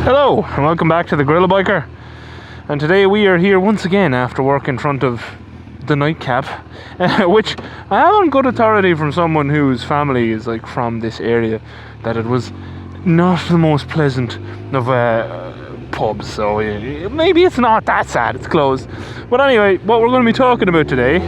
Hello and welcome back to the GorillaBiker, and today we are here once again after work in front of the nightcap, which I have on good authority from someone whose family is like from this area that it was not the most pleasant of pubs, so maybe it's not that sad, it's closed. But anyway, what we're going to be talking about today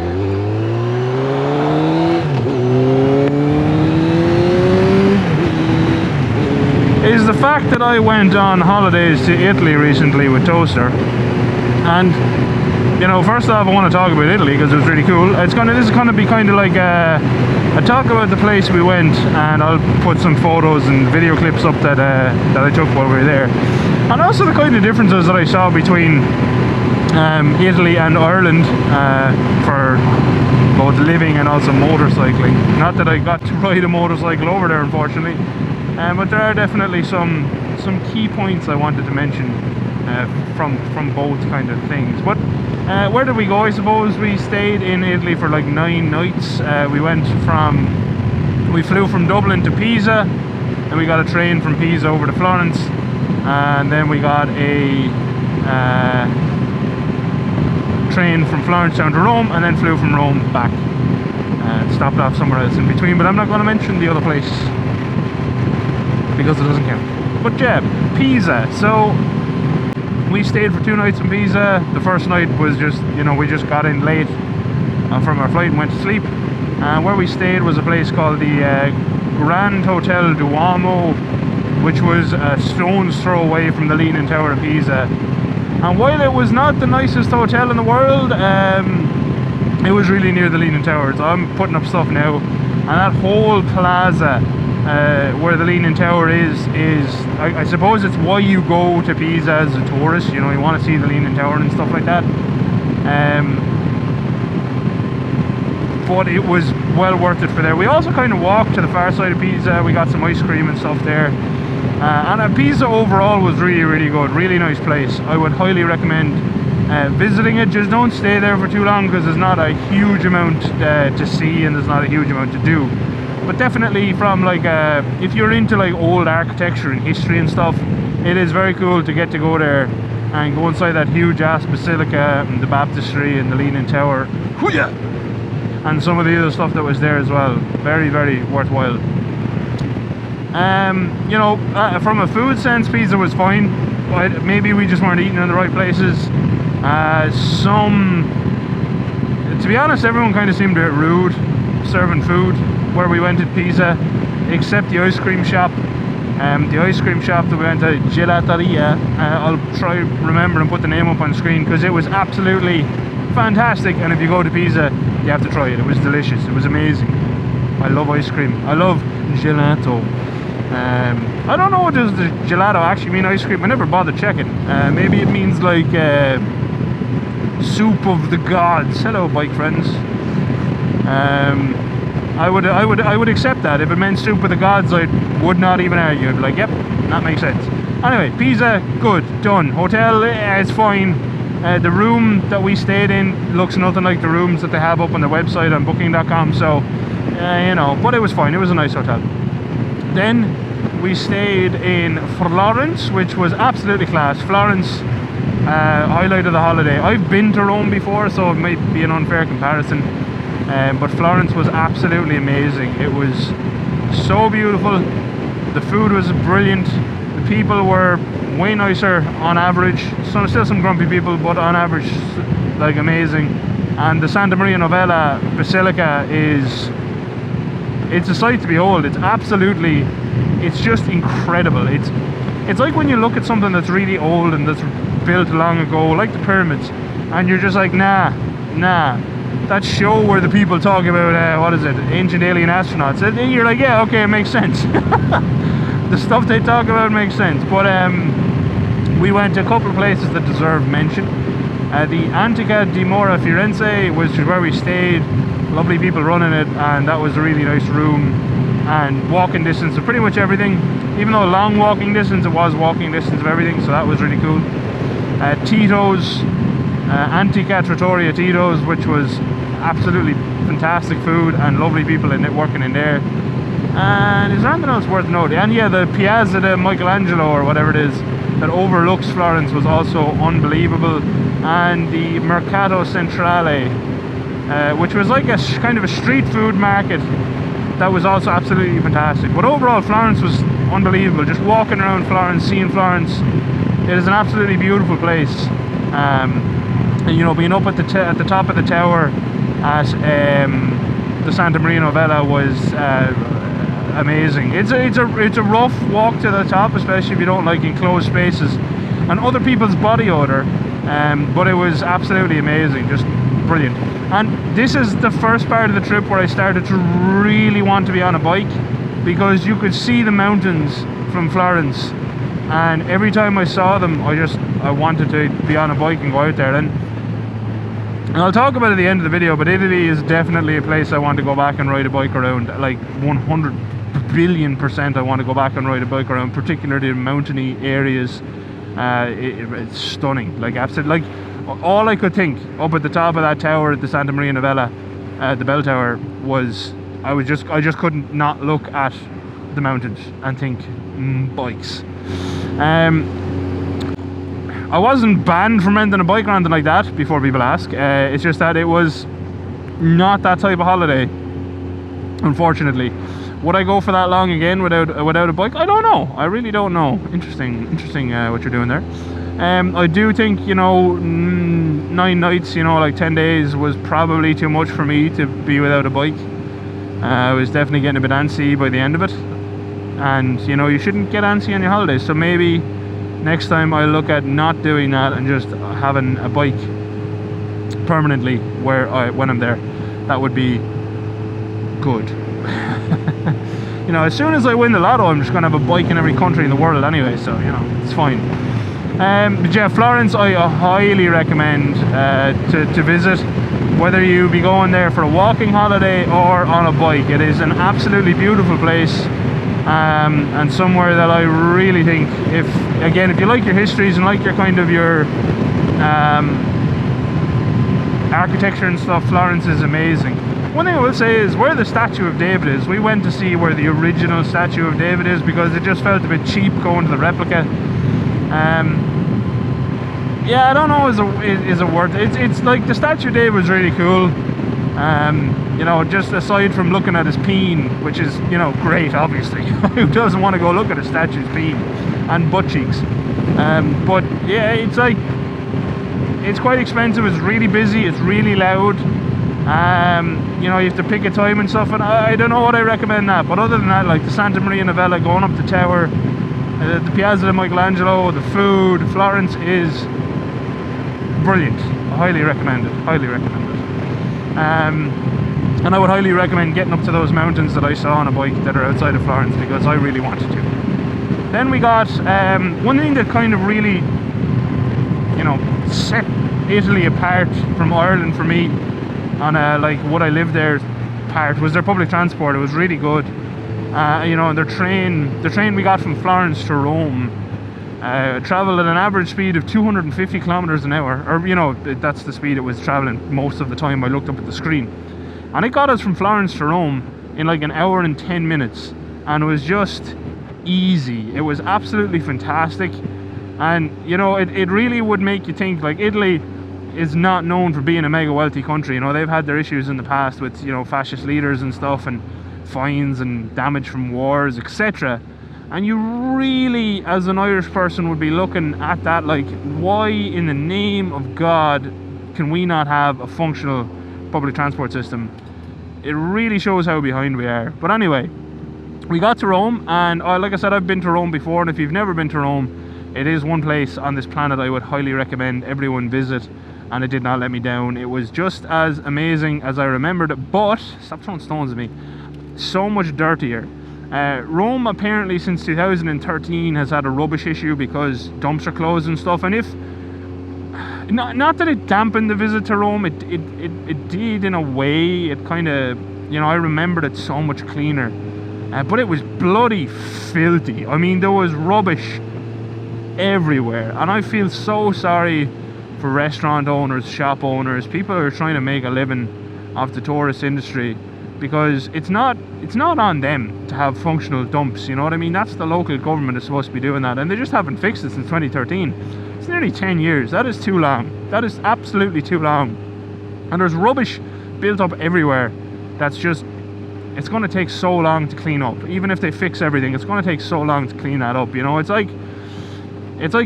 is the fact that I went on holidays to Italy recently with Toaster. And you know, first off, I want to talk about Italy because it was really cool. This is gonna be kind of like a talk about the place we went, and I'll put some photos and video clips up that I took while we were there, and also the kind of differences that I saw between Italy and Ireland for both living and also motorcycling. Not that I got to ride a motorcycle over there, unfortunately. But there are definitely some key points I wanted to mention from both kind of things. But where did we go? I suppose we stayed in Italy for like 9 nights. We flew from Dublin to Pisa, and we got a train from Pisa over to Florence, and then we got a train from Florence down to Rome, and then flew from Rome back and stopped off somewhere else in between, but I'm not going to mention the other place because it doesn't count. But yeah, Pisa. So we stayed for 2 nights in Pisa. The first night was just, you know, we just got in late from our flight and went to sleep. Where we stayed was a place called the Grand Hotel Duomo, which was a stone's throw away from the Leaning Tower of Pisa. And while it was not the nicest hotel in the world, it was really near the Leaning Tower. So I'm putting up stuff now, and that whole plaza where the Leaning Tower is I suppose it's why you go to Pisa as a tourist. You know, you want to see the Leaning Tower and stuff like that. But it was well worth it for there. We also kind of walked to the far side of Pisa. We got some ice cream and stuff there. And Pisa overall was really, really good. Really nice place. I would highly recommend visiting it. Just don't stay there for too long because there's not a huge amount to see, and there's not a huge amount to do. But definitely from like if you're into like old architecture and history and stuff, it is very cool to get to go there and go inside that huge ass basilica and the baptistry and the Leaning Tower. Hoo-yah! And some of the other stuff that was there as well. Very, very worthwhile. You know, from a food sense, Pisa was fine, but maybe we just weren't eating in the right places. To be honest, everyone kind of seemed a bit rude serving food where we went to Pisa, except the ice cream shop. The ice cream shop that we went to, Gelateria, I'll try remember and put the name up on the screen because it was absolutely fantastic, and if you go to Pisa you have to try it. It was delicious, it was amazing. I love ice cream, I love gelato. I don't know what does the gelato actually mean, ice cream. I never bothered checking. Maybe it means like soup of the gods. Hello, bike friends. I would accept that. If it meant soup of the gods, I would not even argue. I'd be like, yep, that makes sense. Anyway, Pisa, good, done. Hotel, it's fine. The room that we stayed in looks nothing like the rooms that they have up on their website on booking.com, so you know, but it was fine. It was a nice hotel. Then we stayed in Florence, which was absolutely class. Florence, highlight of the holiday. I've been to Rome before, so it might be an unfair comparison, but Florence was absolutely amazing. It was so beautiful. The food was brilliant. The people were way nicer on average. Still some grumpy people, but on average, like, amazing. And the Santa Maria Novella Basilica it's a sight to behold. It's absolutely, it's just incredible. It's like when you look at something that's really old and that's built long ago, like the pyramids, and you're just like, nah, that show where the people talk about what is it, ancient alien astronauts, and you're like, yeah, okay, it makes sense. The stuff they talk about makes sense. But we went to a couple of places that deserve mention. The Antica di Mora Firenze, which is where we stayed. Lovely people running it, and that was a really nice room, and walking distance of pretty much everything. Even though long walking distance, it was walking distance of everything, so that was really cool. Tito's, Antica Trattoria Tito's, which was absolutely fantastic food and lovely people in it working in there. And is there anything else worth noting? And yeah, the Piazza de Michelangelo, or whatever it is, that overlooks Florence was also unbelievable. And the Mercato Centrale, which was like a kind of a street food market, that was also absolutely fantastic. But overall, Florence was unbelievable. Just walking around Florence, seeing Florence, it is an absolutely beautiful place. And you know, being up at the top of the tower at the Santa Maria Novella was amazing. It's a rough walk to the top, especially if you don't like enclosed spaces and other people's body odor. But it was absolutely amazing, just brilliant. And this is the first part of the trip where I started to really want to be on a bike, because you could see the mountains from Florence, and every time I saw them I wanted to be on a bike and go out there. And I'll talk about it at the end of the video, but Italy is definitely a place I want to go back and ride a bike around. Like 100 billion% I want to go back and ride a bike around, particularly in mountainy areas. It's stunning, like absolutely. Like all I could think up at the top of that tower at the Santa Maria Novella, the bell tower, was I just couldn't not look at the mountains and think bikes. I wasn't banned from renting a bike or anything like that, before people ask. It's just that it was not that type of holiday, unfortunately. Would I go for that long again without a bike? I don't know. I really don't know. Interesting what you're doing there. I do think, you know, 9 nights, you know, like 10 days was probably too much for me to be without a bike. I was definitely getting a bit antsy by the end of it. And, you know, you shouldn't get antsy on your holidays. So maybe next time I look at not doing that and just having a bike permanently when I'm there. That would be good. You know, as soon as I win the lotto, I'm just going to have a bike in every country in the world anyway, so, you know, it's fine. But yeah, Florence I highly recommend to visit, whether you be going there for a walking holiday or on a bike. It is an absolutely beautiful place, and somewhere that I really think, if you like your histories and like your kind of your architecture and stuff, Florence is amazing. One thing I will say is where the statue of David is, we went to see where the original statue of David is, because it just felt a bit cheap going to the replica. Yeah, I don't know, is it worth it? It's like the statue of David was really cool. You know, just aside from looking at his peen, which is, you know, great, obviously. Who doesn't want to go look at a statue's peen and butt cheeks? But yeah, it's like, it's quite expensive, it's really busy, it's really loud. You know, you have to pick a time and stuff, and I don't know what I recommend that. But other than that, like the Santa Maria Novella, going up the tower, the Piazza de Michelangelo, the food, Florence is brilliant. I highly recommend it. Highly recommend it. And I would highly recommend getting up to those mountains that I saw on a bike that are outside of Florence, because I really wanted to. Then we got one thing that kind of really, you know, set Italy apart from Ireland for me, on like would I live there part, was their public transport. It was really good. You know, and the train we got from Florence to Rome traveled at an average speed of 250 kilometers an hour, or, you know, that's the speed it was traveling most of the time. I looked up at the screen, and it got us from Florence to Rome in like an hour and 10 minutes, and it was just easy. It was absolutely fantastic. And, you know, it really would make you think, like, Italy is not known for being a mega wealthy country. You know, they've had their issues in the past with, you know, fascist leaders and stuff, and fines and damage from wars, etc. And you really, as an Irish person, would be looking at that like, why in the name of God can we not have a functional public transport system? It really shows how behind we are. But anyway, we got to Rome, and like I said, I've been to Rome before, and if you've never been to Rome, it is one place on this planet I would highly recommend everyone visit, and it did not let me down. It was just as amazing as I remembered it, but, stop throwing stones at me, so much dirtier. Rome apparently since 2013 has had a rubbish issue because dumps are closed and stuff, and if not that it dampened the visit to Rome, it did in a way. It kind of, you know, I remembered it so much cleaner, but it was bloody filthy. I mean, there was rubbish everywhere, and I feel so sorry for restaurant owners, shop owners, people who are trying to make a living off the tourist industry, because it's not on them to have functional dumps, you know what I mean? That's the local government is supposed to be doing that, and they just haven't fixed it since 2013. It's nearly 10 years. That is too long. That is absolutely too long. And there's rubbish built up everywhere that's just, it's going to take so long to clean up. Even if they fix everything, it's going to take so long to clean that up, you know? It's like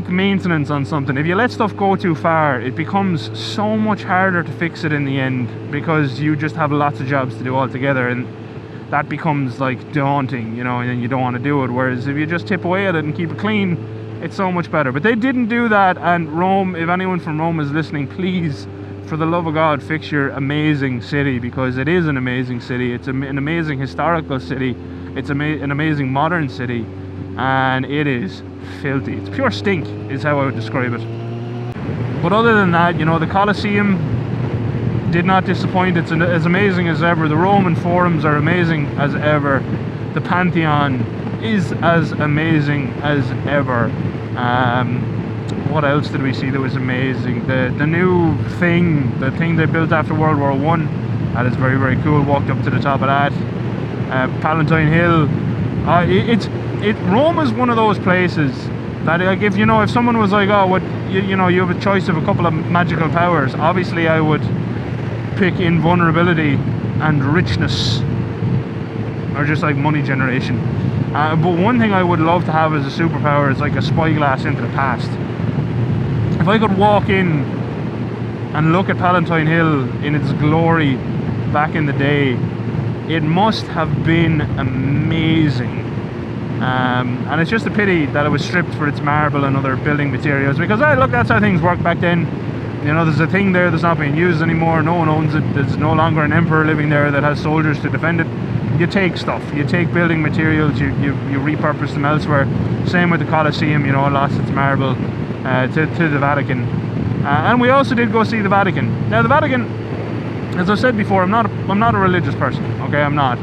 maintenance on something. If you let stuff go too far, it becomes so much harder to fix it in the end, because you just have lots of jobs to do altogether, and that becomes like daunting, you know, and you don't want to do it. Whereas if you just tip away at it and keep it clean, it's so much better. But they didn't do that. And Rome, if anyone from Rome is listening, please, for the love of God, fix your amazing city, because it is an amazing city. It's an amazing historical city. It's an amazing modern city, and it is filthy. It's pure stink is how I would describe it. But other than that, you know, the Colosseum did not disappoint. It's as amazing as ever. The Roman forums are amazing as ever. The Pantheon is as amazing as ever. What else did we see that was amazing? The new thing, the thing they built after World War I, that is very, very cool. Walked up to the top of that. Palatine Hill. Rome is one of those places that, like, if someone was like, oh, what, you have a choice of a couple of magical powers, obviously I would pick invulnerability and richness, or just like money generation. But one thing I would love to have as a superpower is like a spyglass into the past. If I could walk in and look at Palatine Hill in its glory back in the day, it must have been amazing. And it's just a pity that it was stripped for its marble and other building materials, because look, that's how things worked back then. You know, there's a thing there that's not being used anymore, no one owns it, there's no longer an emperor living there that has soldiers to defend it. You take stuff, you take building materials, you repurpose them elsewhere. Same with the Colosseum, you know, it lost its marble to the Vatican. And we also did go see the Vatican. Now the Vatican, as I said before, I'm not a religious person, okay, I'm not.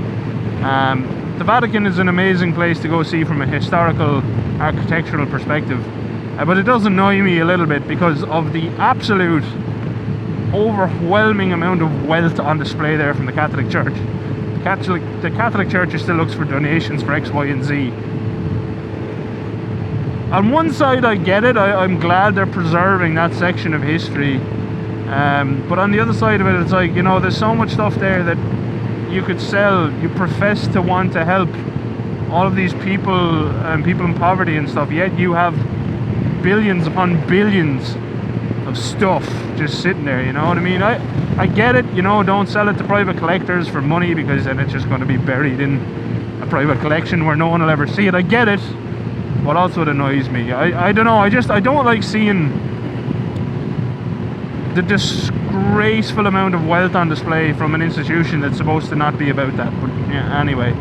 The Vatican is an amazing place to go see from a historical, architectural perspective. But it does annoy me a little bit because of the absolute overwhelming amount of wealth on display there from the Catholic Church. The Catholic Church still looks for donations for X, Y, and Z. On one side, I get it. I'm glad they're preserving that section of history. But on the other side of it, it's like, you know, there's so much stuff there that you could sell. You profess to want to help all of these people and people in poverty and stuff, yet you have billions upon billions of stuff just sitting there, you know what I mean? I get it, you know, don't sell it to private collectors for money, because then it's just going to be buried in a private collection where no one will ever see it. I get it, but also it annoys me. I don't know, I don't like seeing the disgraceful amount of wealth on display from an institution that's supposed to not be about that. But yeah, anyway,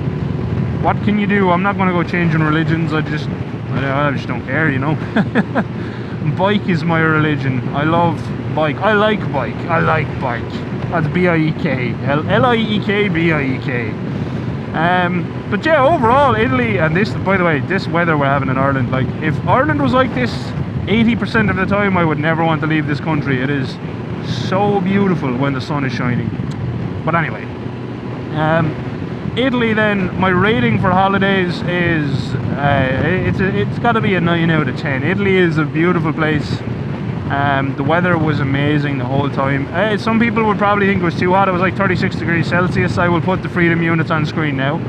what can you do? I'm not going to go changing religions. I just don't care, you know. Bike is my religion. I love bike. I like bike. That's B-I-E-K. L-I-E-K, B-I-E-K. But yeah, overall, Italy, and this, by the way, this weather we're having in Ireland, like, if Ireland was like this 80% of the time, I would never want to leave this country. It is so beautiful when the sun is shining. But anyway, Italy then, my rating for holidays is, it's got to be a 9 out of 10. Italy is a beautiful place. The weather was amazing the whole time. Some people would probably think it was too hot. It was like 36 degrees Celsius. I will put the freedom units on screen now.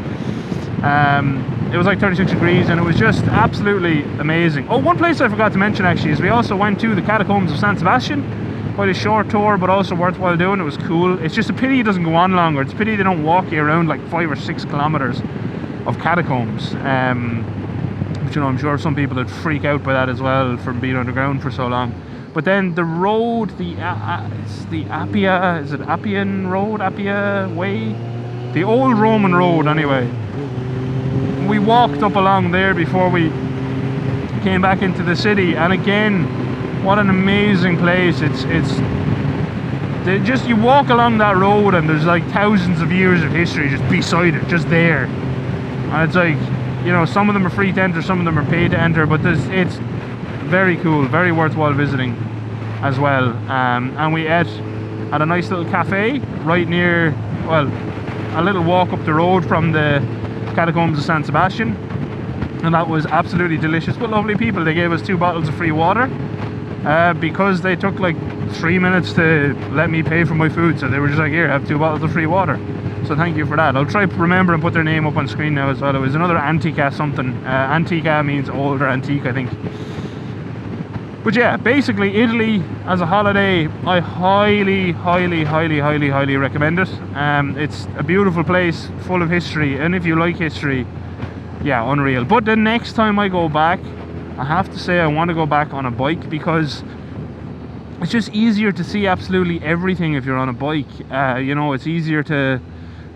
It was like 36 degrees, and it was just absolutely amazing. Oh, one place I forgot to mention actually is we also went to the catacombs of San Sebastian. Quite a short tour, but also worthwhile doing. It was cool. It's just a pity it doesn't go on longer. It's a pity they don't walk you around like 5 or 6 kilometers of catacombs. But you know, I'm sure some people would freak out by that as well, from being underground for so long. But then the road, it's the Appia, is it Appian Road, Appia Way? The old Roman road anyway. We walked up along there before we came back into the city, and again, what an amazing place. You walk along that road and there's like thousands of years of history just beside it, just there. And it's like, you know, some of them are free to enter, some of them are paid to enter, but it's very cool, very worthwhile visiting as well. And we ate at a nice little cafe right near, well, a little walk up the road from the Catacombs of San Sebastian, and that was absolutely delicious. But lovely people. They gave us 2 bottles of free water because they took like 3 minutes to let me pay for my food, so they were just like, here, have 2 bottles of free water. So thank you for that. I'll try to remember and put their name up on screen now as well. It was another Antica something. Antica means old or antique, I think. But yeah, basically Italy as a holiday, I highly recommend it. It's a beautiful place, full of history, and if you like history, yeah, unreal. But the next time I go back, I have to say I want to go back on a bike, because it's just easier to see absolutely everything if you're on a bike. You know, it's easier to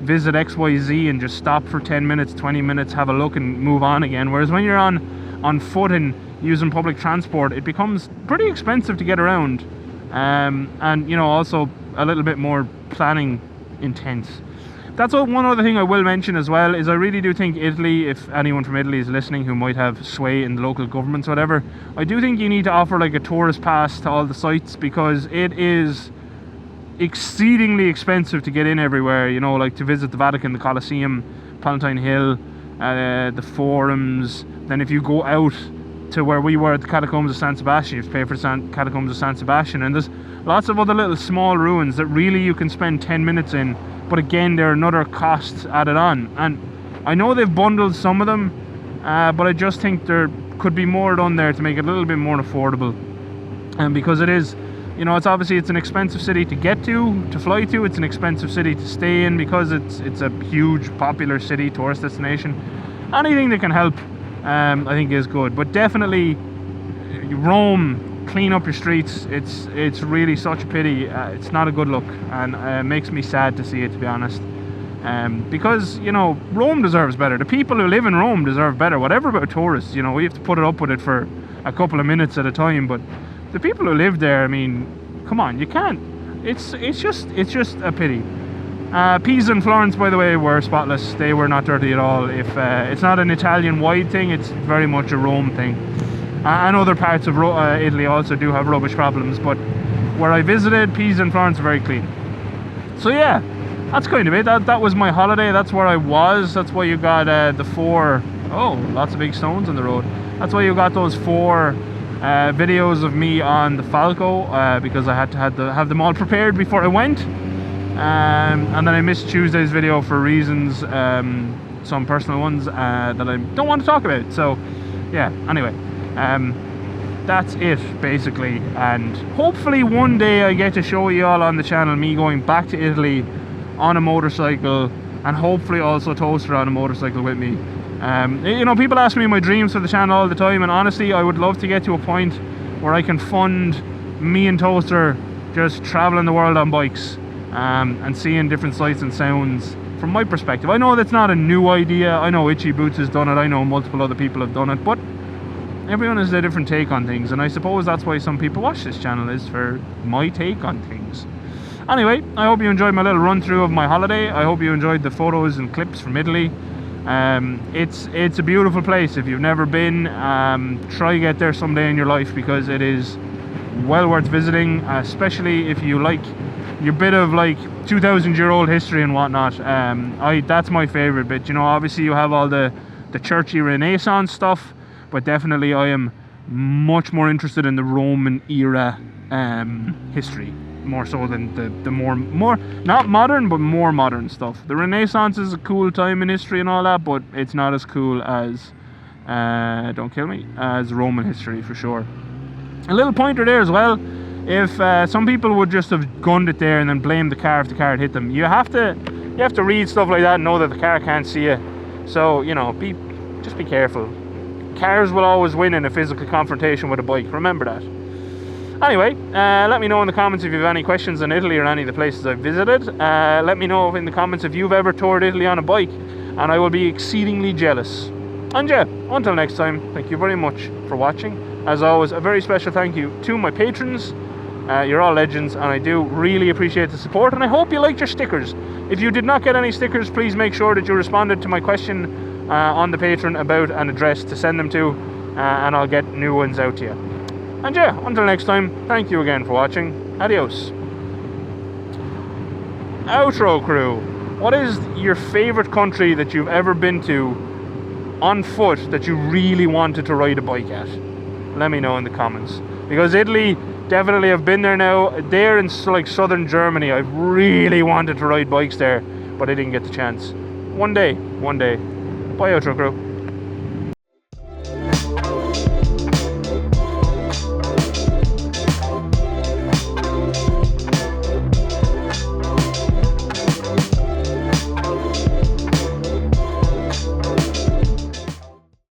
visit XYZ and just stop for 10 minutes, 20 minutes, have a look and move on again. Whereas when you're on foot and using public transport, it becomes pretty expensive to get around, and you know, also a little bit more planning intense. That's one other thing I will mention as well, is I really do think Italy, if anyone from Italy is listening who might have sway in the local governments or whatever, I do think you need to offer like a tourist pass to all the sites, because it is exceedingly expensive to get in everywhere. You know, like to visit the Vatican, the Colosseum, Palatine Hill, the forums. Then if you go out to where we were at the Catacombs of San Sebastian, you have to pay for the Catacombs of San Sebastian, and there's lots of other little small ruins that really you can spend 10 minutes in, but again, there are another costs added on. And I know they've bundled some of them, but I just think there could be more done there to make it a little bit more affordable. And because it is, you know, it's obviously it's an expensive city to get to fly to. It's an expensive city to stay in, because it's a huge popular city, tourist destination. Anything that can help, I think, is good. But definitely Rome, clean up your streets. It's really such a pity. It's not a good look, and it makes me sad to see it, to be honest. Because, you know, Rome deserves better. The people who live in Rome deserve better. Whatever about tourists, you know, we have to put it up with it for a couple of minutes at a time, but the people who live there, I mean, come on, you can't. It's just a pity. Pisa and Florence, by the way, were spotless. They were not dirty at all. If it's not an Italian-wide thing, it's very much a Rome thing. And other parts of Italy also do have rubbish problems, but where I visited, Pisa and Florence are very clean. So yeah, that's kind of it. That was my holiday. That's where I was. That's why you got the 4... Oh, lots of big stones on the road. That's why you got those 4 videos of me on the Falco, because I had to have them all prepared before I went. And then I missed Tuesday's video for reasons, some personal ones that I don't want to talk about. So yeah, anyway, that's it basically, and hopefully one day I get to show you all on the channel me going back to Italy on a motorcycle, and hopefully also Toaster on a motorcycle with me. You know, people ask me my dreams for the channel all the time, and honestly I would love to get to a point where I can fund me and Toaster just traveling the world on bikes, and seeing different sights and sounds from my perspective. I know that's not a new idea. I know Itchy Boots has done it. I know multiple other people have done it, but everyone has a different take on things, and I suppose that's why some people watch this channel, is for my take on things. Anyway, I hope you enjoyed my little run through of my holiday. I hope you enjoyed the photos and clips from Italy. It's a beautiful place. If you've never been, try to get there someday in your life, because it is well worth visiting, especially if you like your bit of like 2,000-year-old history and whatnot. That's my favorite bit. You know, obviously you have all the churchy Renaissance stuff, but definitely I am much more interested in the Roman era history, more so than the more not modern but more modern stuff. The Renaissance is a cool time in history and all that, but it's not as cool as don't kill me, as Roman history for sure. A little pointer there as well. If some people would just have gunned it there and then blame the car if the car had hit them, you have to read stuff like that and know that the car can't see you. So, you know, just be careful. Cars will always win in a physical confrontation with a bike. Remember that. Anyway, let me know in the comments if you have any questions on Italy or any of the places I've visited. Let me know in the comments if you've ever toured Italy on a bike, and I will be exceedingly jealous. And yeah, until next time, thank you very much for watching. As always, a very special thank you to my patrons. You're all legends, and I do really appreciate the support, and I hope you liked your stickers. If you did not get any stickers, please make sure that you responded to my question on the Patreon about an address to send them to, and I'll get new ones out to you. And yeah, until next time, thank you again for watching. Adios. Outro crew. what is your favorite country that you've ever been to on foot that you really wanted to ride a bike at? Let me know in the comments, because Italy, definitely I've been there now. There in like southern Germany, I've really wanted to ride bikes there, but I didn't get the chance. One day. Bye, outro crew.